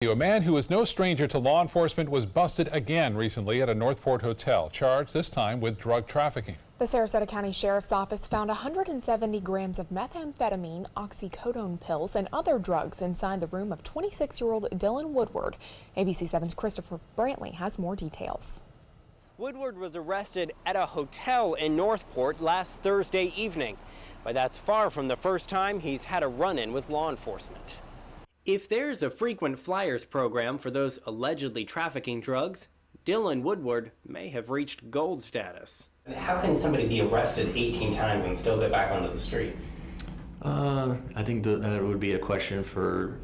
A man who is no stranger to law enforcement was busted again recently at a Northport hotel, charged this time with drug trafficking. The Sarasota County Sheriff's Office found 170 grams of methamphetamine, oxycodone pills, and other drugs inside the room of 26-year-old Dylan Woodward. ABC 7's Christopher Brantley has more details. Woodward was arrested at a hotel in Northport last Thursday evening, but that's far from the first time he's had a run-in with law enforcement. If there's a frequent flyers program for those allegedly trafficking drugs, Dylan Woodward may have reached gold status. How can somebody be arrested 18 times and still get back onto the streets? I think that would be a question for,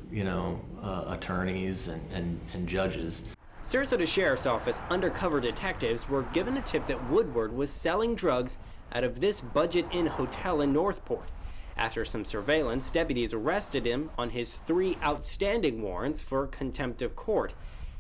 attorneys and judges. Sarasota Sheriff's Office undercover detectives were given a tip that Woodward was selling drugs out of this Budget Inn hotel in Northport. After some surveillance, deputies arrested him on his 3 outstanding warrants for contempt of court.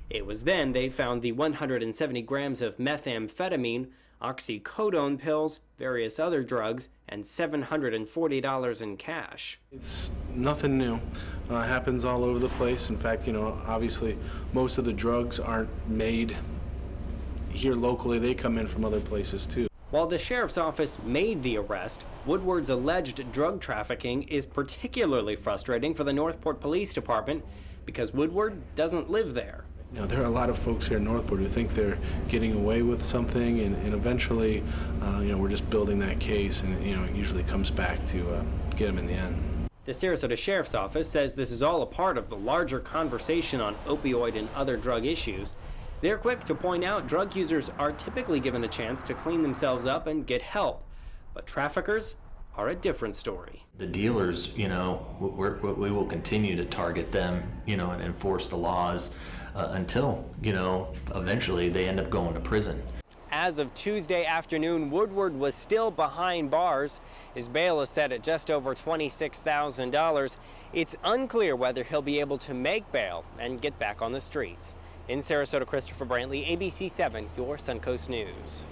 It was then they found the 170 grams of methamphetamine, oxycodone pills, various other drugs, and $740 in cash. It's nothing new. Happens all over the place. In fact, obviously most of the drugs aren't made here locally. They come in from other places too. While the sheriff's office made the arrest, Woodward's alleged drug trafficking is particularly frustrating for the Northport Police Department because Woodward doesn't live there. There are a lot of folks here in Northport who think they're getting away with something, and eventually, we're just building that case, and it usually comes back to get them in the end. The Sarasota Sheriff's Office says this is all a part of the larger conversation on opioid and other drug issues. They're quick to point out drug users are typically given a chance to clean themselves up and get help, but traffickers are a different story. The dealers, we will continue to target them, and enforce the laws until, eventually they end up going to prison. As of Tuesday afternoon, Woodward was still behind bars. His bail is set at just over $26,000. It's unclear whether he'll be able to make bail and get back on the streets. In Sarasota, Christopher Brantley, ABC 7, your Suncoast News.